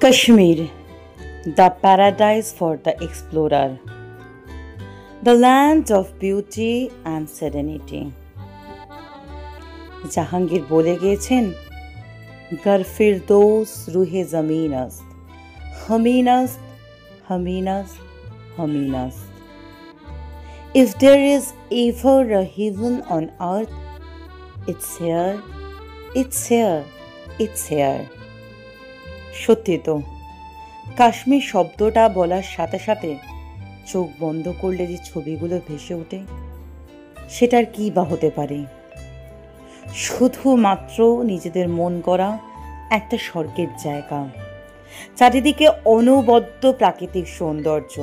Kashmir, the paradise for the explorer, the land of beauty and serenity. Jahangir বলে গিয়েছেন, गर फिरदौस रूहे ज़मीन است, हमीन است, हमीन است, हमीन است. If there is ever a heaven on earth, it's here, it's here, it's here. সত্যি তো, কাশ্মীর শব্দটা বলার সাথে সাথে চোখ বন্ধ করলে যে ছবিগুলো ভেসে ওঠে, সেটার কি বা হতে পারে? শুধুমাত্র নিজেদের মন গড়া একটা স্বর্গের জায়গা, চারিদিকে অনবদ্য প্রাকৃতিক সৌন্দর্য,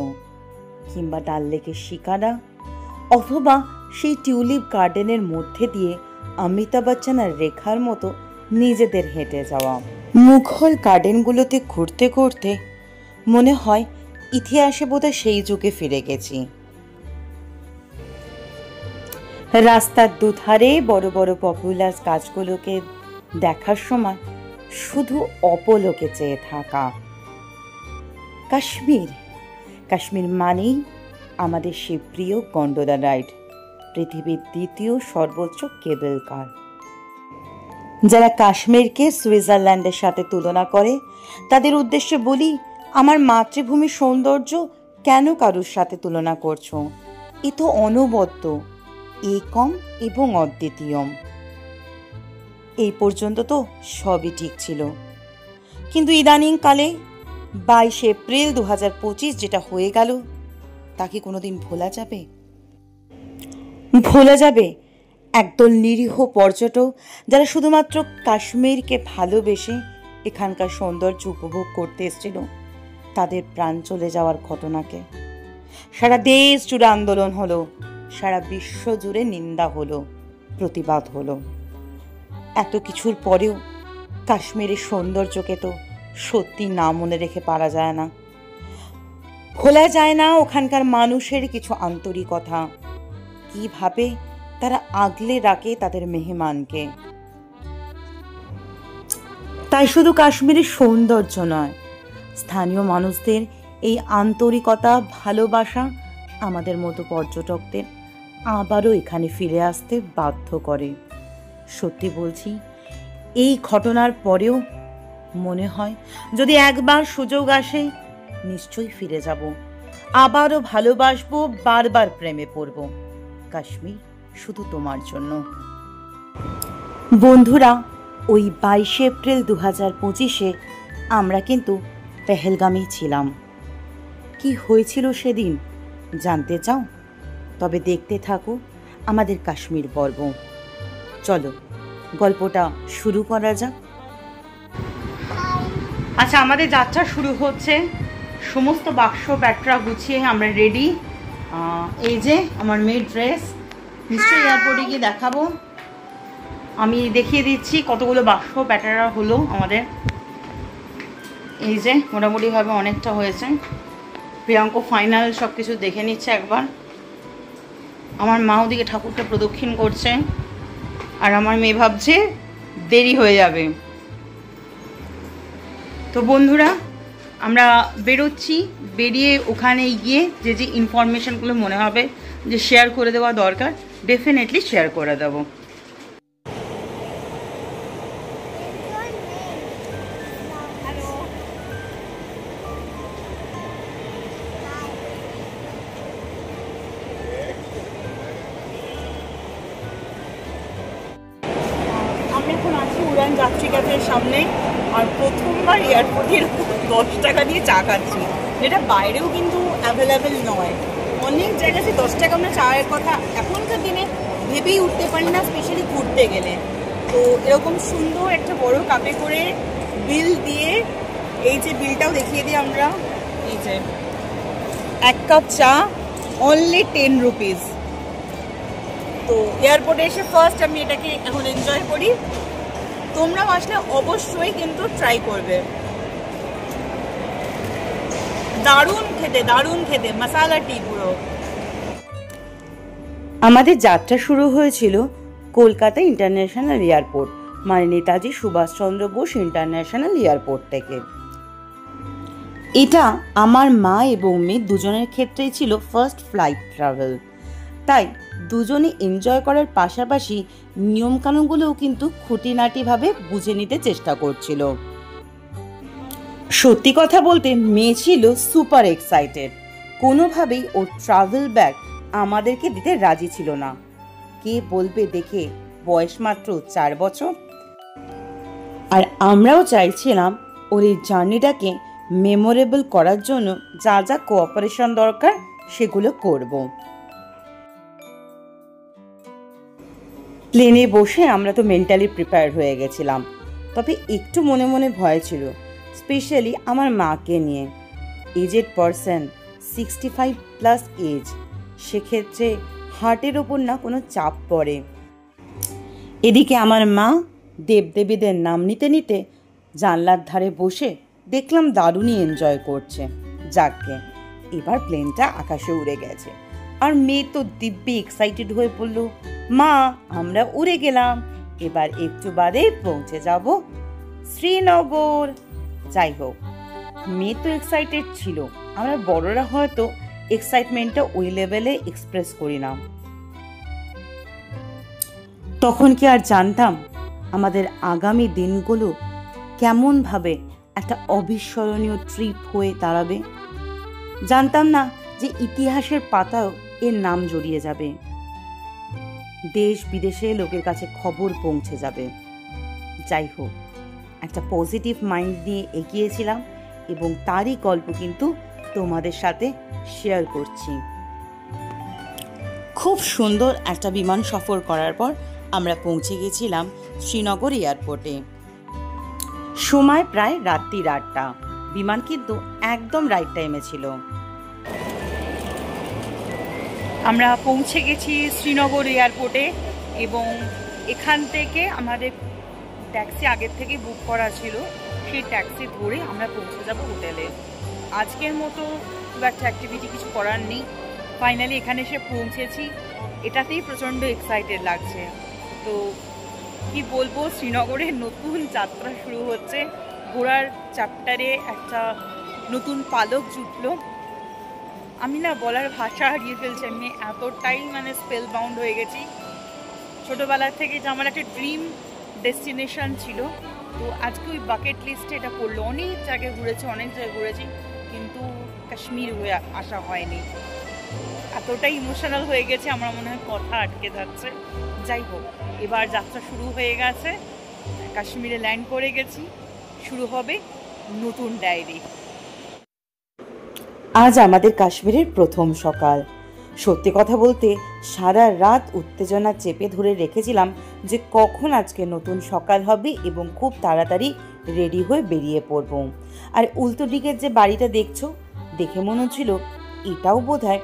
কিংবা ডাল লেকের শিকারা, অথবা সেই টিউলিপ গার্ডেনের মধ্যে দিয়ে অমিতাভ বচ্চন আর রেখার মতো নিজেদের হেঁটে যাওয়া। মুঘল গার্ডেনগুলোতে ঘুরতে ঘুরতে মনে হয় ইতিহাসে বোধহয় সেই যুগে ফিরে গেছি। রাস্তার দুধারে বড় বড় পপুলার গাছগুলোকে দেখার সময় শুধু অপলোকে চেয়ে থাকা। কাশ্মীর, কাশ্মীর মানেই আমাদের সেই প্রিয় গন্ডোলা রাইড, পৃথিবীর দ্বিতীয় সর্বোচ্চ কেবল কার। যারা কাশ্মীরকে সুইজারল্যান্ডের সাথে তুলনা করে, তাদের উদ্দেশ্যে বলি, আমার মাতৃভূমির সৌন্দর্য কেন কারুর সাথে তুলনা করছো? এ তো অনবদ্য, একম এবং অদ্বিতীয়ম। এই পর্যন্ত তো সবই ঠিক ছিল, কিন্তু ইদানিংকালে 22 এপ্রিল 2025 যেটা হয়ে গেল, তা কি কোনোদিন ভোলা যাবে? ভোলা যাবে একদল নিরীহ পর্যটক যারা শুধুমাত্র কাশ্মীরকে ভালোবেসে এখানকার সৌন্দর্য উপভোগ করতে এসেছিল, তাদের প্রাণ চলে যাওয়ার ঘটনাকে? সারা দেশ জুড়ে আন্দোলন হলো, সারা বিশ্ব জুড়ে নিন্দা হলো, প্রতিবাদ হলো। এত কিছুর পরেও কাশ্মীরের সৌন্দর্যকে তো সত্যি না মনে রেখে পারা যায় না, ভোলা যায় না ওখানকার মানুষের কিছু আন্তরিকতা, কিভাবে তারা আগলে রাখে তাদের মেহমানকে। তাই শুধু কাশ্মীরের সৌন্দর্য নয়, স্থানীয় মানুষদের এই আন্তরিকতা, ভালোবাসা আমাদের মতো পর্যটকদের আবারও এখানে ফিরে আসতে বাধ্য করে। সত্যি বলছি, এই ঘটনার পরেও মনে হয় যদি একবার সুযোগ আসে নিশ্চয়ই ফিরে যাব, আবারও ভালোবাসবো, বারবার প্রেমে পড়ব। কাশ্মীর শুধু তোমার জন্য। বন্ধুরা, ওই 22 এপ্রিল 2025 আমরা কিন্তু পেহেলগামেই ছিলাম। কি হয়েছিল সেদিন জানতে চাও? তবে দেখতে থাকো আমাদের কাশ্মীর পর্ব। চলো গল্পটা শুরু করা যাক। আচ্ছা, আমাদের যাত্রা শুরু হচ্ছে। সমস্ত বাক্স ব্যাটরা গুছিয়ে আমরা রেডি। এই যে আমার মেয়ের ড্রেস, নিশ্চয়ই এয়ারপোর্টে গিয়ে দেখাবো। আমি দেখিয়ে দিচ্ছি কতগুলো বাক্স ব্যাটারা হলো আমাদের। এই যে মোটামুটিভাবে অনেকটা হয়েছে। প্রিয়াঙ্ক ফাইনাল সব কিছু দেখে নিচ্ছে একবার। আমার মা ওদিকে ঠাকুরটা প্রদক্ষিণ করছে, আর আমার মেয়ে ভাবছে দেরি হয়ে যাবে। তো বন্ধুরা, আমরা বেরোচ্ছি। বেরিয়ে ওখানে গিয়ে যে যে ইনফরমেশনগুলো মনে হবে যে শেয়ার করে দেওয়া দরকার, ডেফিনেটলি শেয়ার করে দেবো। আমি এখন আছি উড়ান যাত্রী ক্যাফের সামনে, আর প্রথমবার এয়ারপোর্টের 10 টাকা দিয়ে চা খাচ্ছি, যেটা বাইরেও কিন্তু অ্যাভেলেবেল নয়। অনেক জায়গাতে 10 টাকা আমরা চায়ের কথা এখনকার দিনে ভেবেই উঠতে পারি না, স্পেশালি ঘুরতে গেলে। তো এরকম সুন্দর একটা বড় কাপে করে বিল দিয়ে, এই যে বিলটাও দেখিয়ে দিই আমরা, এই যে 1 কাপ চা অনলি 10 রুপিস। তো এয়ারপোর্টে এসে ফার্স্ট আমি এটাকে এখন এনজয় করি। তোমরাও আসলে অবশ্যই কিন্তু ট্রাই করবে। দারুণ খেতে, দারুণ খেতে, মশালা টি পুরো। আমাদের যাত্রা শুরু হয়েছিল কলকাতা ইন্টারন্যাশনাল এয়ারপোর্ট, মানে নেতাজি সুভাষচন্দ্র বোস ইন্টারন্যাশনাল এয়ারপোর্ট থেকে। এটা আমার মা এবং মেয়ে দুজনের ক্ষেত্রেই ছিল ফার্স্ট ফ্লাইট ট্রাভেল, তাই দুজনে এনজয় করার পাশাপাশি নিয়মকানুনগুলোও কিন্তু খুঁটিনাটিভাবে বুঝে নিতে চেষ্টা করছিল। সত্যি কথা বলতে মেয়ে ছিল সুপার এক্সাইটেড। কোনোভাবেই ওর ট্রাভেল ব্যাগ আমাদেরকে দিতে রাজি ছিল না। কে বলবে দেখে বয়স মাত্র 4 বছর। আর আমরাও চাইছিলাম ওর এই জার্নিটাকে মেমোরেবল করার জন্য যা যা কোঅপারেশন দরকার সেগুলো করব। প্লেনে বসে আমরা তো মেন্টালি প্রিপেয়ার হয়ে গেছিলাম, তবে একটু মনে মনে ভয় ছিল, স্পেশালি আমার মাকে নিয়ে। এজেড পারসন, 65+ এজ, সেক্ষেত্রে হার্টের ওপর না কোনো চাপ পড়ে। এদিকে আমার মা দেবদেবীদের নাম নিতে নিতে জানলার ধারে বসে দেখলাম দারুণই এনজয় করছে। যাকে এবার প্লেনটা আকাশে উড়ে গেছে, আর মেয়ে তো দিব্যি এক্সাইটেড হয়ে পড়ল, মা আমরা উড়ে গেলাম, এবার একটু বাদে পৌঁছে যাব শ্রীনগর। যাই হোক, মেয়ে তো এক্সাইটেড ছিল, আমরা বড়রা হয়তো এক্সাইটমেন্টটা ওই লেভেলে এক্সপ্রেস করি না। তখন কি আর জানতাম আমাদের আগামী দিনগুলো কেমনভাবে একটা অবিস্মরণীয় ট্রিপ হয়ে দাঁড়াবে? জানতাম না যে ইতিহাসের পাতাও এর নাম জড়িয়ে যাবে, দেশ বিদেশে লোকের কাছে খবর পৌঁছে যাবে। যাই হোক, একটা পজিটিভ মাইন্ড নিয়ে এগিয়েছিলাম এবং তারই গল্প কিন্তু তোমাদের সাথে শেয়ার করছি। খুব সুন্দর একটা বিমান সফর করার পর আমরা পৌঁছে গেছিলাম শ্রীনগর এয়ারপোর্টে। সময় প্রায় রাত্রি 8টা। বিমান কিন্তু একদম রাইট টাইমে ছিল। আমরা পৌঁছে গেছি শ্রীনগর এয়ারপোর্টে এবং এখান থেকে আমাদের ট্যাক্সি আগের থেকে বুক করা ছিল, সেই ট্যাক্সি ধরে আমরা পৌঁছে যাব হোটেলে। আজকের মতো খুব একটা অ্যাক্টিভিটি কিছু করার নেই, ফাইনালি এখানে এসে পৌঁছেছি, এটাতেই প্রচণ্ড এক্সাইটেড লাগছে। তো কি বলবো, শ্রীনগরের নতুন যাত্রা শুরু হচ্ছে, ঘোড়ার চ্যাপ্টারে একটা নতুন পালক জুটলো। আমি না বলার ভাষা হারিয়ে ফেলছি, আমি এতটাই স্পেল বাউন্ড হয়ে গেছি। ছোটোবেলার থেকে যে আমার একটা ড্রিম ডেস্টিনেশন ছিল, তো আজকে ওই বাকেট লিস্টে এটা পড়লো। অনেক জায়গায় ঘুরেছি, কিন্তু কাশ্মীর হয়ে আসা হয়নি। এতটাই ইমোশনাল হয়ে গেছে, আমার মনে হয় কথা আটকে যাচ্ছে। যাই হোক, এবার যাত্রা শুরু হয়ে গেছে, কাশ্মীরে ল্যান্ড করে গেছি, শুরু হবে নতুন ডায়েরি। আজ আমাদের কাশ্মীরের প্রথম সকাল। সত্যি কথা বলতে সারা রাত উত্তেজনা চেপে ধরে রেখেছিলাম যে কখন আজকে নতুন সকাল হবে এবং খুব তাড়াতাড়ি রেডি হয়ে বেরিয়ে পড়ব। আর উল্টো দিকের যে বাড়িটা দেখছো, দেখে মনে হচ্ছিল এটাও বোধহয়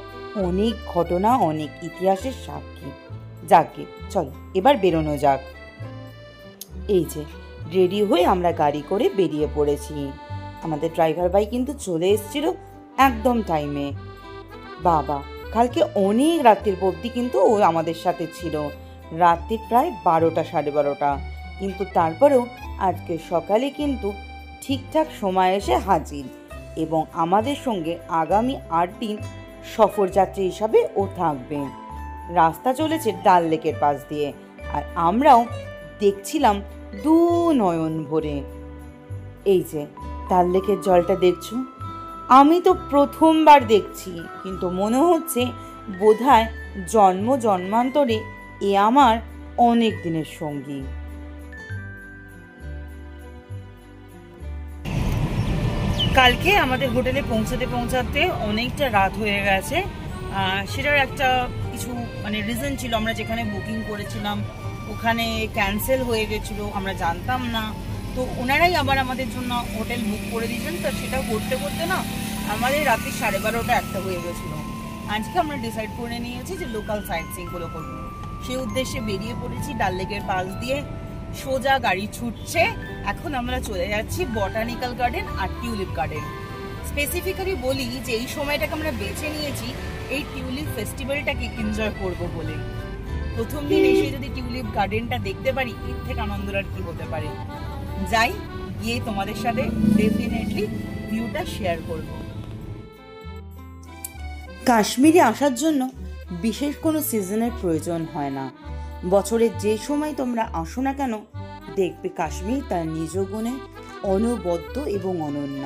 অনেক ঘটনা, অনেক ইতিহাসের সাক্ষী। যাকে চলো এবার বেরোনো যাক। এই যে রেডি হয়ে আমরা গাড়ি করে বেরিয়ে পড়েছি। আমাদের ড্রাইভার ভাই কিন্তু চলে এসেছিল একদম টাইমে। বাবা, কালকে অনেক রাত্রির অবধি কিন্তু ও আমাদের সাথে ছিল, রাত্রি প্রায় 12টা 12:30, কিন্তু তারপরেও আজকে সকালে কিন্তু ঠিকঠাক সময় এসে হাজির এবং আমাদের সঙ্গে আগামী 8 দিন সফরযাত্রী হিসাবে ও থাকবে। রাস্তা চলেছে ডাল লেকের পাশ দিয়ে, আর আমরাও দেখছিলাম দু নয়ন ভরে। এই যে ডাল লেকের জলটা দেখছো, আমি তো প্রথমবার দেখছি, কিন্তু মনে হচ্ছে বোধহয় জন্ম জন্মান্তরে এ আমার অনেক দিনের সঙ্গী। কালকে আমাদের হোটেলে পৌঁছাতে অনেকটা রাত হয়ে গেছে। সেটার একটা কিছু রিজন ছিল, আমরা যেখানে বুকিং করেছিলাম ওখানে ক্যান্সেল হয়ে গেছিলো, আমরা জানতাম না। তো ওনারাই আবার আমাদের জন্য হোটেল বুক করে দিয়েছেন। তো সেটা করতে করতে না আমাদের রাত্রি 12:30 1টা হয়ে গেছিলো। আজকে আমরা ডিসাইড করে নিয়েছি যে লোকাল সাইট সিইংগুলো করবো, সেই উদ্দেশ্যে বেরিয়ে পড়েছি। ডাল লেকের পাশ দিয়ে সোজা গাড়ি ছুটছে। এখন আমরা চলে যাচ্ছি বটানিক্যাল গার্ডেন আর টিউলিপ গার্ডেন। স্পেসিফিক্যালি বলি যে এই সময়টাকে আমরা বেছে নিয়েছি এই টিউলিপ ফেস্টিভ্যালটাকে এনজয় করবো বলে। প্রথম দিন এসে যদি টিউলিপ গার্ডেনটা দেখতে পারি, এর থেকে আনন্দ আর কি হতে পারে। যাই গিয়ে তোমাদের সাথে ডেফিনেটলি ভিউটা শেয়ার করব। কাশ্মীরে আসার জন্য বিশেষ কোনো সিজনের প্রয়োজন হয় না। বছরের যে সময় তোমরা আসো না কেন, দেখবে কাশ্মীর তার নিজ গুণে অনবদ্য এবং অনন্য।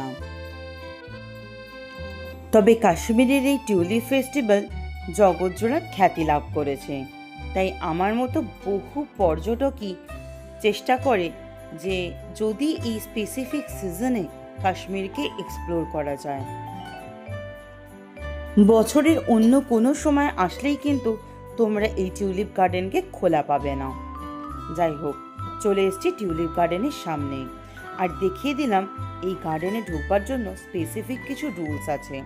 তবে কাশ্মীরের এই টিউলিপ ফেস্টিভ্যাল জগৎজোড়া খ্যাতি লাভ করেছে। তাই আমার মতো বহু পর্যটকই চেষ্টা করে যে যদি এই স্পেসিফিক সিজনে কাশ্মীরকে এক্সপ্লোর করা যায়। বছরের অন্য কোনো সময় আসলেই কিন্তু তোমরা এই টিউলিপ গার্ডেনকে খোলা পাবে না। যাই হোক, চলে এসেছি টিউলিপ গার্ডেনের সামনে, আর দেখিয়ে দিলাম এই গার্ডেনে ঢুকবার জন্য স্পেসিফিক কিছু রুলস আছে।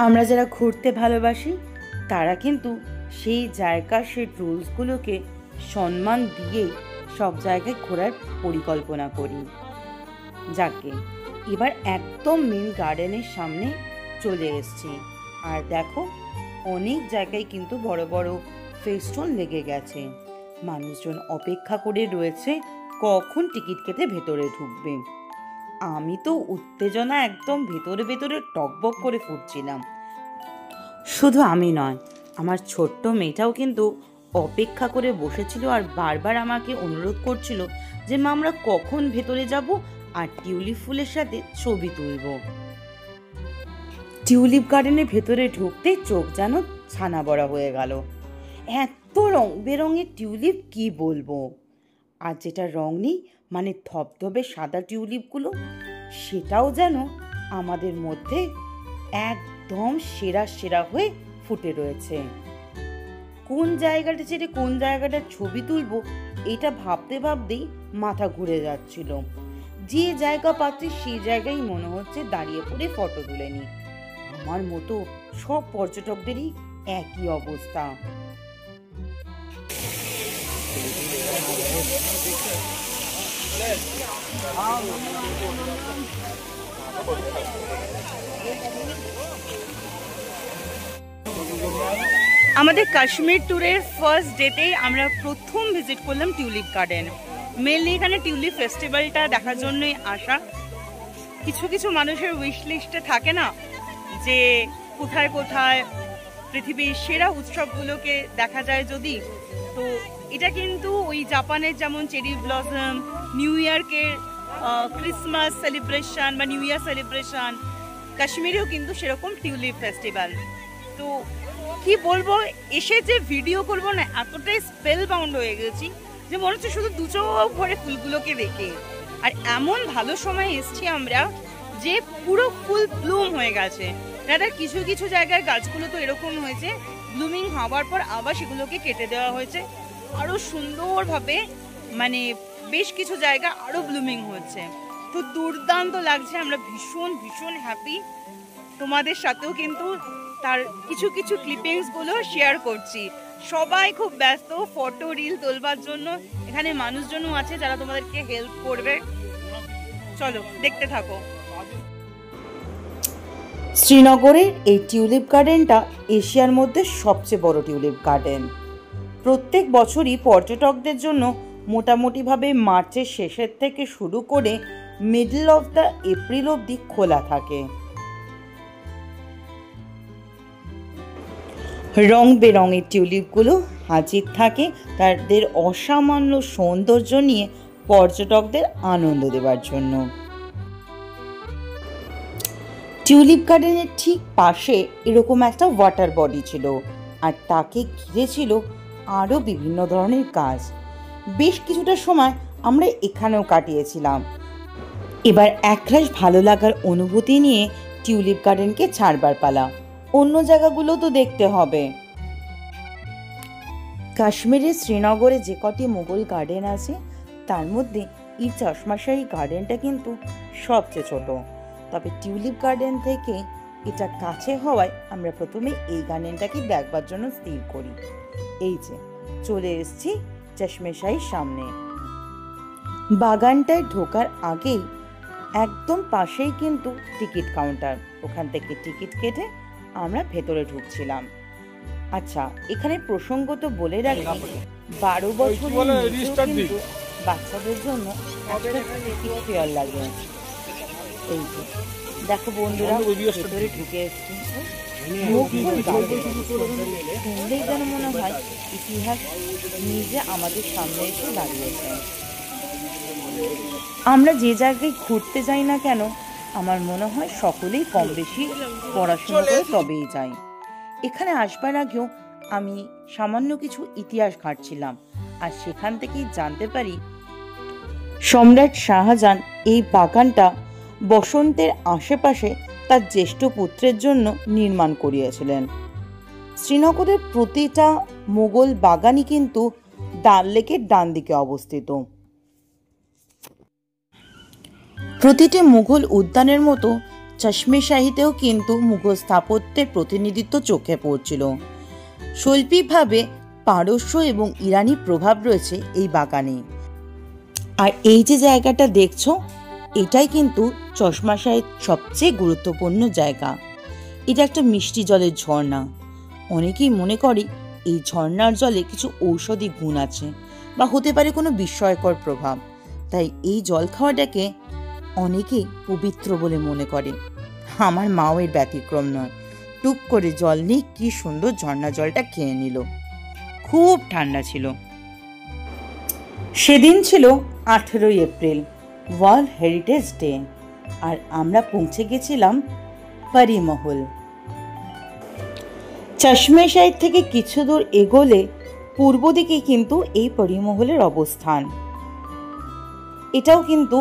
আমরা যারা ঘুরতে ভালোবাসি তারা কিন্তু সেই জায়গার সেই রুলসগুলোকে সম্মান দিয়েই সব জায়গায় ঘোরার পরিকল্পনা করি। যাকে এবার একদম মেন গার্ডেনের সামনে চলে এসেছি, আর দেখো অনেক জায়গায় কিন্তু বড় বড় ফেস্টুন লেগে গেছে। মানুষজন অপেক্ষা করে রয়েছে কখন টিকিট কেটে ভেতরে ঢুকবে। আমি তো উত্তেজনা একদম ভেতরে ভেতরে টকবক করে ফুটছিলাম। শুধু আমি নয়, আমার ছোট্ট মেয়েটাও কিন্তু অপেক্ষা করে বসেছিল আর বারবার আমাকে অনুরোধ করছিল যে মা আমরা কখন ভেতরে যাব আর টিউলিপ ফুলের সাথে ছবি তুলব। টিউলিপ গার্ডেনের ভেতরে ঢুকতে চোখ যেন ছানা বড়া হয়ে গেল। এত রং বেরঙের টিউলিপ কি বলবো। আর যেটা রং নেই মানে ধবধবে সাদা টিউলিপগুলো, সেটাও যেন আমাদের মধ্যে একদম সেরা সেরা হয়ে ফুটে রয়েছে। কোন জায়গাটা ছেড়ে কোন জায়গাটার ছবি তুলবো এটা ভাবতে ভাবতেই মাথা ঘুরে যাচ্ছিল। যে জায়গা পাচ্ছি সেই জায়গায় মনে হচ্ছে দাঁড়িয়ে পড়ে ফটো তুলে নি। আমার মতো সব পর্যটকদেরই একই অবস্থা। আমাদের কাশ্মীর ট্যুরের ফার্স্ট ডেতেই আমরা প্রথম ভিজিট করলাম টিউলিপ গার্ডেন। মেনলি এখানে টিউলিপ ফেস্টিভ্যালটা দেখার জন্যই আসা। কিছু কিছু মানুষের উইশ লিস্টে থাকে না যে কোথায় কোথায় পৃথিবীর সেরা উৎসবগুলোকে দেখা যায় যদি, তো এটা কিন্তু ওই জাপানের যেমন চেরি ব্লসম, নিউ ইয়র্কের ক্রিসমাস সেলিব্রেশন বা নিউ ইয়ার সেলিব্রেশন, কাশ্মীরেও কিন্তু সেরকম টিউলিপ ফেস্টিভ্যাল। তো কি বলবো, এসে যে ভিডিও করবো না এতটাই স্পেল বাউন্ড হয়ে গেছি যে মনে হচ্ছে শুধু দু চোখ ভরে ফুলগুলোকে দেখে। আর এমন ভালো সময় এসছি আমরা যে পুরো ফুল ব্লুম হয়ে গেছে। দাদা কিছু কিছু জায়গায় গাছগুলো তো এরকম হয়েছে ব্লুমিং হওয়ার পর আবার সেগুলোকে কেটে দেওয়া হয়েছে আরো সুন্দরভাবে, মানে বেশ কিছু জায়গা আরো ব্লুমিং হচ্ছে। তো দুর্দান্ত লাগছে, আমরা ভীষণ ভীষণ হ্যাপি। তোমাদের সাথেও কিন্তু তার কিছু কিছু ক্লিপিংস গুলো শেয়ার করছি। সবাই খুব ব্যস্ত ফটো রিল তোলবার জন্য, এখানে মানুষজনও আছে যারা তোমাদেরকে হেল্প করবে। চলো দেখতে থাকো। শ্রীনগরের এই টিউলিপ গার্ডেনটা এশিয়ার মধ্যে সবচেয়ে বড় টিউলিপ গার্ডেন। প্রত্যেক বছরই পর্যটকদের জন্য মোটামুটিভাবে মার্চের শেষের থেকে শুরু করে মিডল অফ দ্য এপ্রিল অবধি খোলা থাকে। রং বেরঙের টিউলিপগুলো হাজির থাকে তাদের অসামান্য সৌন্দর্য নিয়ে পর্যটকদের আনন্দ দেওয়ার জন্য। টিউলিপ গার্ডেনের ঠিক পাশে এরকম একটা ওয়াটার বডি ছিল, আর তাকে ঘিরে ছিল আরও বিভিন্ন ধরনের গাছ। বেশ কিছুটা সময় আমরা এখানেও কাটিয়েছিলাম। এবার একরাশ ভালো লাগার অনুভূতি নিয়ে টিউলিপ গার্ডেনকে ছাড়বার পালা। অন্য জায়গাগুলো তো দেখতে হবে। কাশ্মীরের শ্রীনগরে যে কটি মুঘল গার্ডেন আছে তার মধ্যে এই চশমাশাহী গার্ডেনটা কিন্তু সবচেয়ে ছোট। তবে টিউলিপ গার্ডেন থেকে এটা কাছে হওয়ায় আমরা প্রথমে এই গার্ডেনটাকে দেখবার জন্য স্থির করি। এই যে চলে এসেছি চশমাশাহীর সামনে। বাগানটায় ঢোকার আগেই একদম পাশেই কিন্তু টিকিট কাউন্টার, ওখান থেকে টিকিট কেটে আমরা ভেতরে ঢুকছিলাম। আচ্ছা, এখানে প্রসঙ্গত বলে রাখি 12 বছরের কিন্তু বাচ্চাদের জন্য টিকিট ফেয়ার লাগে। এই যে দেখো বন্ধুরা, ভেতরে ঢুকে এসছি। মুঘল গার্ডেন শুনলেই যেন মনে হয় ইতিহাস নিজে আমাদের সামনে এসে দাঁড়িয়েছে। আমরা যে জায়গায় ঘুরতে যাই না কেন, আমার মনে হয় সকলেই কম বেশি পড়াশোনা করে তবেই যাই। এখানে আসবার আগেও আমি সামান্য কিছু ইতিহাস ঘাঁটছিলাম, আর সেখান থেকেই জানতে পারি সম্রাট শাহজাহান এই বাগানটা বসন্তের আশেপাশে তার জ্যেষ্ঠ পুত্রের জন্য নির্মাণ করিয়েছিলেন। শ্রীনগরের প্রতিটা মোগল বাগানই কিন্তু ডাল লেকের ডান দিকে অবস্থিত। প্রতিটি মুঘল উদ্যানের মতো চশমে শাহিতেও কিন্তু মুঘল স্থাপত্যের প্রতিনিধিত্ব চোখে পড়ছিল। শৈল্পিকভাবে পারস্য এবং ইরানি প্রভাব রয়েছে এই বাগানে। আর এই যে জায়গাটা দেখছো, এটাই কিন্তু চশমা শাহির সবচেয়ে গুরুত্বপূর্ণ জায়গা। এটা একটা মিষ্টি জলের ঝর্ণা। অনেকেই মনে করে এই ঝর্ণার জলে কিছু ঔষধি গুণ আছে বা হতে পারে কোনো বিস্ময়কর প্রভাব, তাই এই জল খাওয়াটাকে অনেকেই পবিত্র বলে মনে করে। আমার মাও এর ব্যতিক্রম নয়। টুক করে জল নিয়ে কি সুন্দর ঝর্ণা জলটা খেয়ে নিল। খুব ঠান্ডা ছিল। সেদিন ছিল 18 এপ্রিল, ওয়ার্ল্ড হেরিটেজ ডে, আর আমরা পৌঁছে গেছিলাম পরিমহল। চশমে শাহিদ থেকে কিছু দূর এগোলে পূর্ব দিকে কিন্তু এই পরিমহলের অবস্থান। এটাও কিন্তু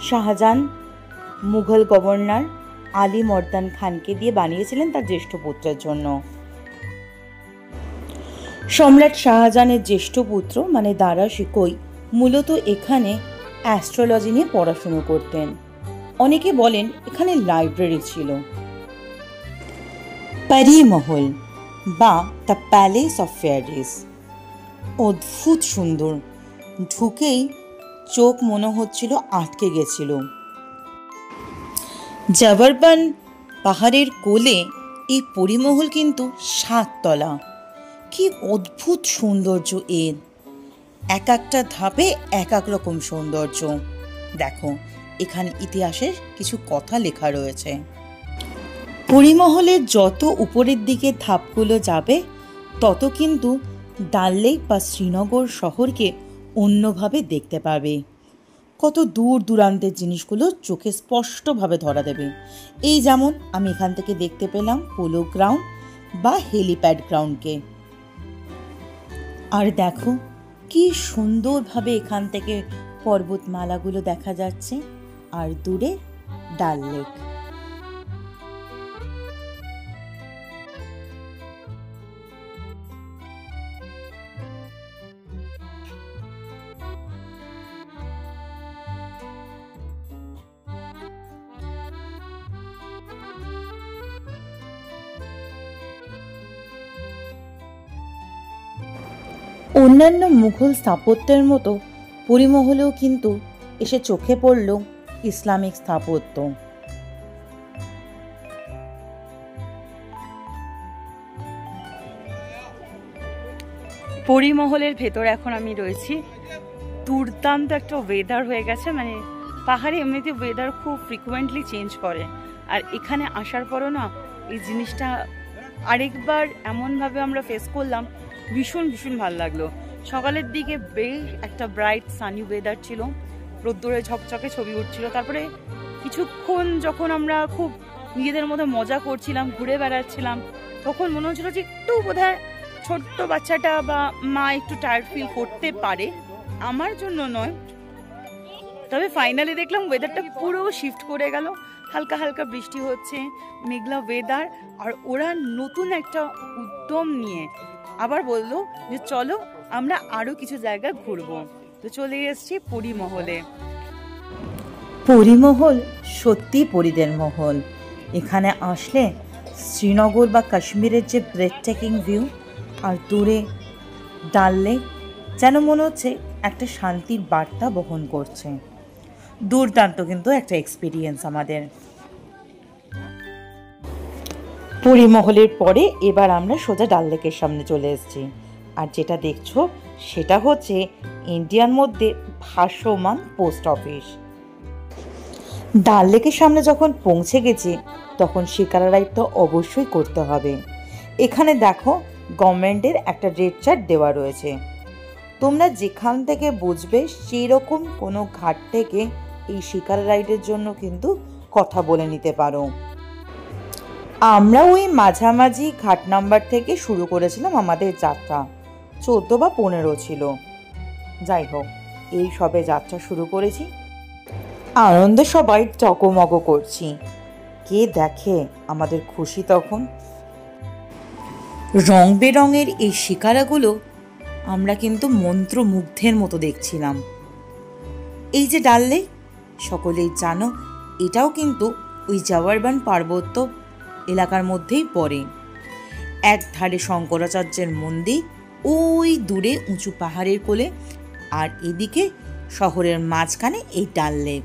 শাহজাহান মুঘল গভর্নর আলী মর্দান খানকে দিয়ে বানিয়েছিলেন তার জ্যেষ্ঠ পুত্রের জন্য। সম্রাট শাহজাহানের জ্যেষ্ঠ পুত্র মানে দারা শিকোই মূলত এখানে অ্যাস্ট্রোলজি নিয়ে পড়াশুনো করতেন। অনেকে বলেন এখানে লাইব্রেরি ছিল। পরিমহল বা দ্য প্যালেস অফ ফেয়ারিজ অদ্ভুত সুন্দর। ঢুকেই চোখ মনে হচ্ছিল আটকে গেছিল। জবরবান পাহাড়ের কোলে এই পরিমহল কিন্তু 7 তলা। কি অদ্ভুত সৌন্দর্য এর! এক একটা ধাপে এক এক রকম সৌন্দর্য। দেখো, এখানে ইতিহাসের কিছু কথা লেখা রয়েছে। পরিমহলের যত উপরের দিকে ধাপগুলো যাবে তত কিন্তু ডাল লেক বা শ্রীনগর শহরকে অন্যভাবে দেখতে পাবে। কত দূর দূরান্তের জিনিসগুলো চোখে স্পষ্টভাবে ধরা দেবে। এই যেমন আমি এখান থেকে দেখতে পেলাম পোলো গ্রাউন্ড বা হেলিপ্যাড গ্রাউন্ডকে। আর দেখো কি সুন্দরভাবে এখান থেকে পর্বতমালাগুলো দেখা যাচ্ছে, আর দূরে ডাল লেক। অন্যান্য মুঘল স্থাপত্যের মতো পরিমহলেও কিন্তু এসে চোখে পড়ল ইসলামিক স্থাপত্য। পরিমহলের ভেতর এখন আমি রয়েছি। দুর্দান্ত একটা ওয়েদার হয়ে গেছে, মানে পাহাড়ে এমনিতে ওয়েদার খুব ফ্রিকুয়েন্টলি চেঞ্জ করে, আর এখানে আসার পরও না এই জিনিসটা আরেকবার এমনভাবে আমরা ফেস করলাম, ভীষণ ভীষণ ভালো লাগলো। সকালের দিকে বেশ একটা ব্রাইট সানি ওয়েদার ছিল, রোদ্দুরে ঝকঝকে ছবি উঠছিল। তারপরে কিছুক্ষণ যখন আমরা খুব নিজেদের মধ্যে মজা করছিলাম, ঘুরে বেড়াচ্ছিলাম, তখন মনে হচ্ছিল যে একটু বোধহয় ছোট্ট বাচ্চাটা বা মা একটু টায়ার্ড ফিল করতে পারে, আমার জন্য নয়। তবে ফাইনালি দেখলাম ওয়েদারটা পুরো শিফট করে গেল। হালকা হালকা বৃষ্টি হচ্ছে, মেঘলা ওয়েদার, আর ওরা নতুন একটা উদ্যম নিয়ে আবার বললো যে চলো আমরা আরো কিছু জায়গা ঘুরবো। তো চলে এসেছি পরিমহলে। পরিমহল সত্যি পরিদের মহল। এখানে আসলে শ্রীনগর বা কাশ্মীরের যে ব্রেথ টেকিং ভিউ, আর দূরে ডাল লেক যেন মনে হচ্ছে একটা শান্তির বার্তা বহন করছে। দুর্দান্ত কিন্তু একটা এক্সপিরিয়েন্স আমাদের। পরিমহলের পরে এবার আমরা সোজা ডাল লেকের সামনে চলে এসেছি, আর যেটা দেখছো সেটা হচ্ছে ইন্ডিয়ার মধ্যে ভাসমান পোস্ট অফিস। ডাল লেকের সামনে যখন পৌঁছে গেছি তখন শিকারা রাইড তো অবশ্যই করতে হবে। এখানে দেখো গভর্নমেন্টের একটা রেড চার্ট দেওয়া রয়েছে, তোমরা যেখান থেকে বুঝবে সেই রকম কোনো ঘাট থেকে এই শিকারা রাইডের জন্য কিন্তু কথা বলে নিতে পারো। আমরা ওই মাঝামাঝি ঘাট নাম্বার থেকে শুরু করেছিলাম আমাদের যাত্রা, 14 বা 15 ছিল। যাই হোক, এই সবে যাত্রা শুরু করেছি, আনন্দে সবাই চকমক করছি। কে দেখে আমাদের খুশি তখন। রং বেরঙের এই শিকারাগুলো আমরা কিন্তু মন্ত্রমুগ্ধের মতো দেখছিলাম। এই যে ডাল লেক, সকলেই জানো এটাও কিন্তু ওই জাওয়ারবান পার্বত্য এলাকার মধ্যেই পড়ে। এক ধারে শঙ্করাচার্যের মন্দির, ওই দূরে উঁচু পাহাড়ের কোলে, আর এদিকে শহরের মাঝখানে এই ডাল লেক।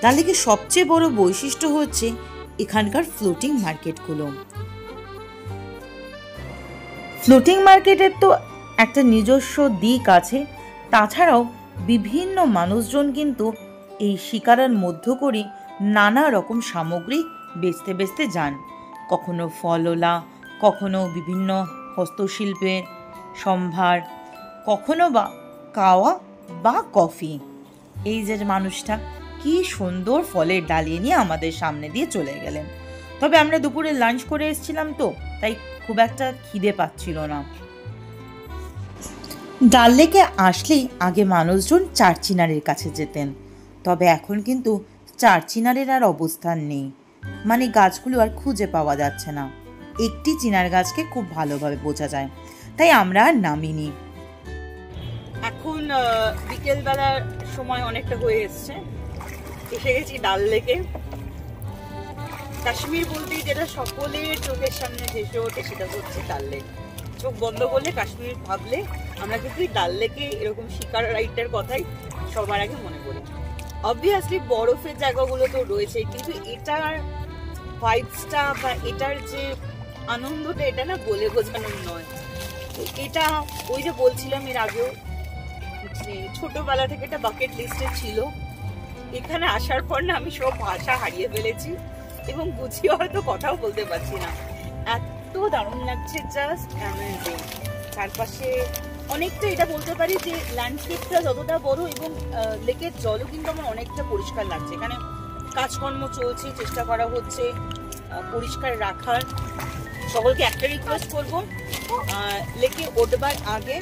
ডাল লেকের সবচেয়ে বড় বৈশিষ্ট্য হচ্ছে এখানকার ফ্লোটিং মার্কেটগুলো। ফ্লোটিং মার্কেটের তো একটা নিজস্ব দিক আছে, তাছাড়াও বিভিন্ন মানুষজন কিন্তু এই শিকারার মধ্য করে নানা রকম সামগ্রী বেচতে বেচতে যান। কখনো ফলওলা, কখনো বিভিন্ন হস্তশিল্পের সম্ভার, কখনো বা কাওয়া বা কফি। এই যে মানুষটা কি সুন্দর ফলের ডালিয়ে নিয়ে আমাদের সামনে দিয়ে চলে গেলেন। তবে আমরা দুপুরে লাঞ্চ করে এসেছিলাম তো, তাই খুব একটা খিদে পাচ্ছিল না। ডাল লেকে আসলেই আগে মানুষজন চারচিনারের কাছে যেতেন, তবে এখন কিন্তু চারচিনারের আর অবস্থান নেই, মানে গাছগুলো আর খুঁজে পাওয়া যাচ্ছে না। একটি চিনার গাছকে খুব ভালোভাবে বোঝা যায়, তাই আমরা আর নামিনি। এখন বিকেলবেলার সময় অনেকটা হয়ে এসছে, এসে গেছি ডাল লেকে। কাশ্মীর বলতেই যেটা সকলের চোখের সামনে ভেসে ওঠে সেটা হচ্ছে ডাল লেক। চোখ বন্ধ করলে কাশ্মীর ভাবলে আমরা কিন্তু ডাল লেকে এরকম শিকারা রাইডটার কথাই সবার আগে মনে করি। অবভিয়াসলি বরফের জায়গাগুলো তো রয়েছে, কিন্তু এটার ভাইবসটা বা এটার যে আনন্দটা এটা না বলে বোঝানোর নয়। তো এটা ওই যে বলছিলাম এর আগেও, ছোটবেলা থেকে এটা বাকেট লিস্টে ছিল। এখানে আসার পর না আমি সব ভাষা হারিয়ে ফেলেছি এবং বুঝিয়ে হয়তো কথাও বলতে পারছি না, এত দারুণ লাগছে, জাস্ট অ্যামেজিং। চারপাশে অনেকটা এটা বলতে পারি যে ল্যান্ডস্কেপটা যতটা বড় এবং লেকের জলও কিন্তু আমার অনেকটা পরিষ্কার লাগছে। এখানে কাজকর্ম চলছে, চেষ্টা করা হচ্ছে পরিষ্কার রাখার। সকলকে একটা রিকোয়েস্ট করবো, লেকে উঠবার আগে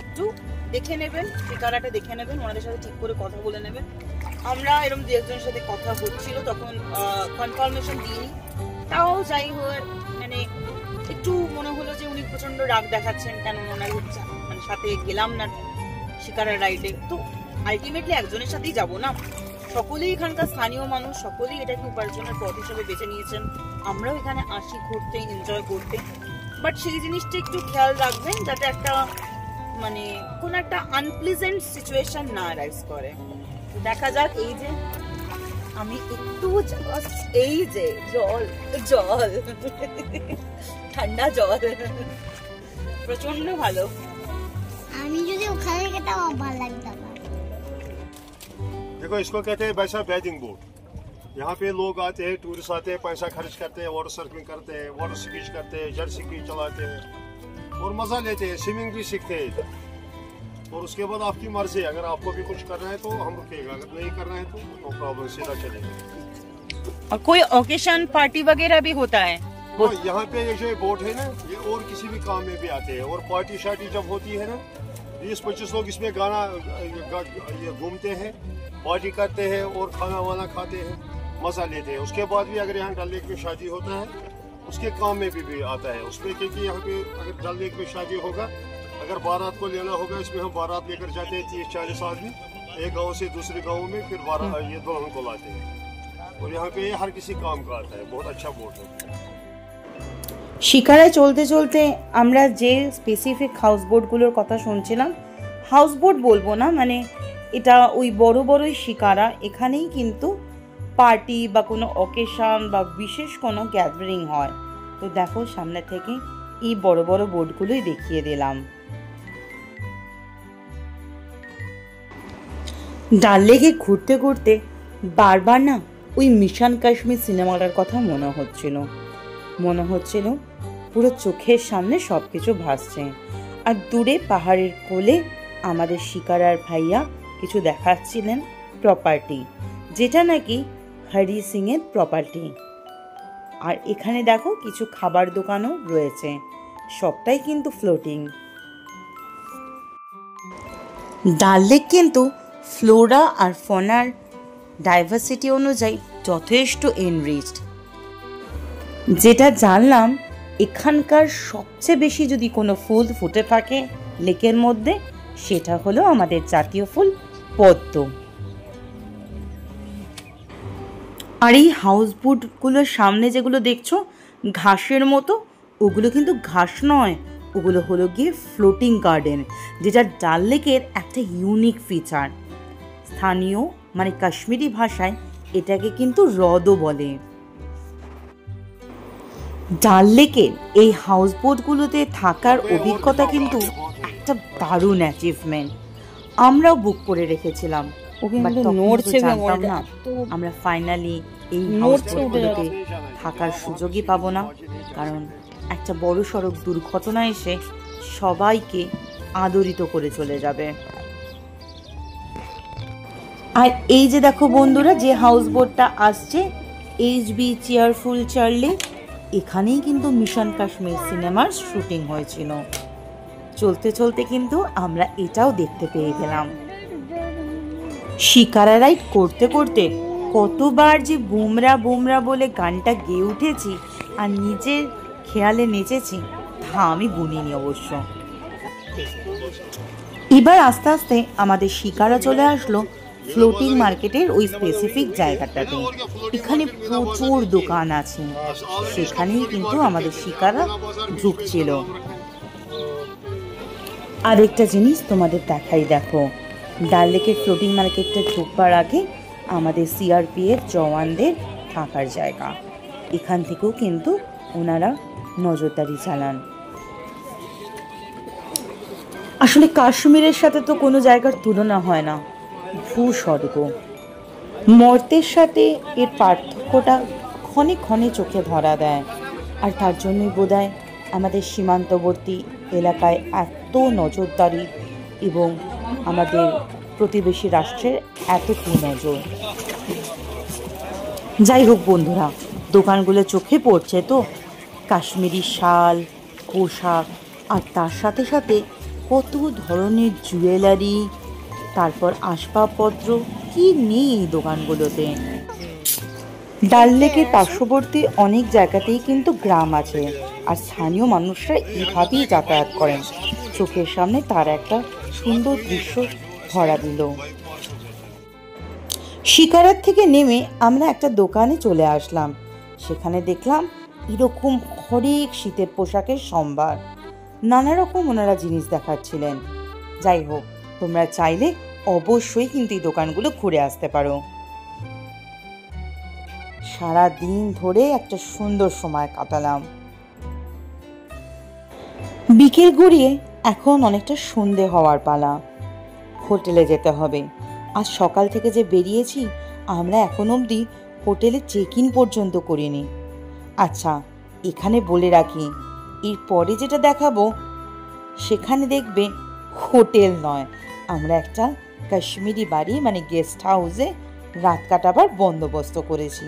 একটু দেখে নেবেন, শিকারাটা দেখে নেবেন, ওনাদের সাথে ঠিক করে কথা বলে নেবেন। আমরা এরকম দু একজনের সাথে কথা হচ্ছিল, তখন কনফার্মেশন দিইনি, তাও যাই হোক মানে একটু মনে হলো যে উনি প্রচন্ড রাগ দেখাচ্ছেন, কেন ওনার মানে সাথে গেলাম না শিকারা রাইডে। তো আলটিমেটলি একজনের সাথেই যাব না, সকলেই এখানকার স্থানীয় মানুষ, সকলেই এটাকে উপার্জনের পথ হিসেবে বেছে নিয়েছেন। আমরাও এখানে আসি ঘুরতে, এনজয় করতে, বাট সেই জিনিসটা একটু খেয়াল রাখবেন যাতে একটা মানে কোন একটা আনপ্লিজেন্ট সিচুয়েশন না রাইজ করে। দেখা যাক, এই যে আমি একটু এই যে জল জল ঠান্ডা জল প্রচন্ড ভালো। আমি যদি ওখানে যেতাম ভালো লাগতো। देखो इसको कहते हैं वैसा बैदिंग बोट। यहाँ पे लोग आते हैं, टूरिस्ट आते हैं, पैसा खर्च करते हैं, वाटर सर्फिंग करते हैं, वाटर स्कीज करते हैं, जेट स्की चलाते हैं और मजा लेते हैं, स्विमिंग भी सीखते हैं इधर। और उसके बाद आपकी मर्जी, अगर आपको भी कुछ करना है तो हम रुकेगा, अगर नहीं करना है तो नो प्रॉब्लम, सीधा चलेगा। और कोई ओकेशन पार्टी वगैरह भी होता है? हाँ, यहाँ पे ये जो बोट है ना, ये और किसी भी काम में भी आते हैं। और पार्टी शार्टी जब होती है ना, 20-25 लोग इसमें गाना ये घूमते हैं, पार्टी करते हैं और खाना वाना खाते हैं, मजा लेते हैं। उसके बाद भी अगर यहाँ डल लेक में शादी होता है, उसके काम में भी आता है उसमें, क्योंकि यहाँ पे अगर डल लेक में शादी होगा, अगर बारात को लेना होगा, इसमें हम बारात लेकर जाते हैं 30-40 आदमी, एक गांव से दूसरे गांव में, फिर बारात ये दुल्हन को लाते हैं। और यहाँ पे हर किसी काम का आता है, बहुत अच्छा बोट है। শিকারায় চলতে চলতে আমরা যে স্পেসিফিক হাউস বোটগুলোর কথা শুনছিলাম, হাউস বোট বলবো না, মানে এটা ওই বড় বড়ই শিকারা, এখানেই কিন্তু পার্টি বা কোনো অকেশন বা বিশেষ কোনো গ্যাদারিং হয়। তো দেখো সামনে থেকে এই বড় বড় বোটগুলোই দেখিয়ে দিলাম। ডাল লেকে ঘুরতে ঘুরতে বারবার না ওই মিশন কাশ্মীর সিনেমাটার কথা মনে হচ্ছিল পুরো চোখের সামনে সব কিছু ভাসছে। আর দূরে পাহাড়ের কোলে আমাদের শিকারার ভাইয়া কিছু দেখাচ্ছিলেন প্রপার্টি, যেটা নাকি হরি সিংয়ের প্রপার্টি। আর এখানে দেখো কিছু খাবার দোকানও রয়েছে, সবটাই কিন্তু ফ্লোটিং। ডাল লেক কিন্তু ফ্লোরা আর ফনার ডাইভার্সিটি অনুযায়ী যথেষ্ট এনরিচড। যেটা জানলাম এখানকার সবচেয়ে বেশি যদি কোনো ফুল ফুটে থাকে লেকের মধ্যে, সেটা হলো আমাদের জাতীয় ফুল পদ্ম। আর এই হাউসবোটগুলোর সামনে যেগুলো দেখছো ঘাসের মতো, ওগুলো কিন্তু ঘাস নয়, ওগুলো হলো গিয়ে ফ্লোটিং গার্ডেন, যেটা ডাল লেকের একটা ইউনিক ফিচার। স্থানীয় মানে কাশ্মীরি ভাষায় এটাকে কিন্তু হ্রদও বলে। ডাল লেকের এই হাউসবোটগুলোতে থাকার অভিজ্ঞতা কিন্তু একটা দারুণ অ্যাচিভমেন্ট। আমরাও বুক করে রেখেছিলাম, জানতাম না আমরা ফাইনালি এই হাউসবোটগুলোতে থাকার সুযোগই পাবো না, কারণ একটা বড় সড়ক দুর্ঘটনা এসে সবাইকে আদরিত করে চলে যাবে। আর এই যে দেখো বন্ধুরা, যে হাউসবোটটা আসছে HB চেয়ারফুল চার্লি, এখানেই কিন্তু মিশন কাশ্মীর সিনেমার শুটিং হয়েছিল। চলতে চলতে কিন্তু আমরা এটাও দেখতে পেয়ে গেলাম। শিকারা রাইড করতে করতে কতবার যে বুমরা বুমরা বলে গানটা গেয়ে উঠেছি আর নিজের খেয়ালে নেচেছি তা আমি গুনিনি অবশ্য। এবার আস্তে আস্তে আমাদের শিকারা চলে আসলো ফ্লোটিং মার্কেটের ওই স্পেসিফিক জায়গাটাতে। এখানে প্রচুর দোকান আছে, সেখানেই কিন্তু আমাদের শিকারা ঢুকছিল। আরেকটা জিনিস তোমাদের দেখাই, দেখো ডাল লেকের ফ্লোটিং মার্কেটটা ঢুকবার আগে আমাদের CRPF জওয়ানদের থাকার জায়গা, এখান থেকেও কিন্তু ওনারা নজরদারি চালান। আসলে কাশ্মীরের সাথে তো কোনো জায়গার তুলনা হয় না, ভূস্বর্গ। মর্তের সাথে এর পার্থক্যটা ক্ষণে ক্ষণে চোখে ধরা দেয়। আর তার জন্যই বোধহয় আমাদের সীমান্তবর্তী এলাকায় এত নজরদারি এবং আমাদের প্রতিবেশী রাষ্ট্রের এত কুনজর। যাই হোক বন্ধুরা, দোকানগুলো চোখে পড়ছে তো, কাশ্মীরি শাল, পোশাক, আর তার সাথে সাথে কত ধরনের জুয়েলারি, তারপর আসবাবপত্র, কি নেই এই দোকানগুলোতে। ডাল লেকের পার্শ্ববর্তী অনেক জায়গাতেই কিন্তু গ্রাম আছে, আর স্থানীয় মানুষরা এইভাবেই যাতায়াত করেন। চোখের সামনে তার একটা সুন্দর দৃশ্য ধরা দিল। শিকারার থেকে নেমে আমরা একটা দোকানে চলে আসলাম। সেখানে দেখলাম এরকম হরেক শীতের পোশাকের সম্ভার, নানা রকম ওনারা জিনিস দেখাচ্ছিলেন। যাই হোক, তোমরা চাইলে অবশ্যই কিন্তু এই দোকানগুলো ঘুরে আসতে পারো। সারা দিন ধরে একটা সুন্দর সময় কাটালাম। বিকেল গড়িয়ে এখন অনেকটা সন্ধে হওয়ার পালা, হোটেলে যেতে হবে। আজ সকাল থেকে যে বেরিয়েছি, আমরা এখন অবধি হোটেলে চেক ইন পর্যন্ত করিনি। আচ্ছা, এখানে বলে রাখি, এরপরে যেটা দেখাবো সেখানে দেখবে হোটেল নয়, আমরা একটা কাশ্মীরি বাড়ি মানে গেস্ট হাউসে রাত কাটাবার বন্দোবস্ত করেছি।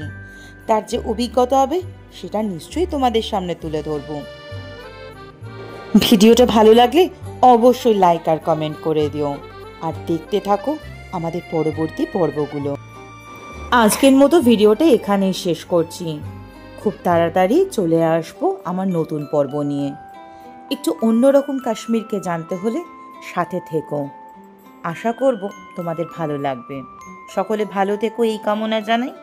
তার যে অভিজ্ঞতা হবে সেটা নিশ্চয়ই তোমাদের সামনে তুলে ধরবো। ভিডিওটা ভালো লাগলে অবশ্যই লাইক আর কমেন্ট করে দিও, আর দেখতে থাকো আমাদের পরবর্তী পর্বগুলো। আজকের মতো ভিডিওটা এখানেই শেষ করছি। খুব তাড়াতাড়ি চলে আসবো আমার নতুন পর্ব নিয়ে। একটু অন্যরকম কাশ্মীরকে জানতে হলে সাথে থেকো। আশা করব তোমাদের ভালো লাগবে। সকলে ভালো থেকো এই কামনা জানাই।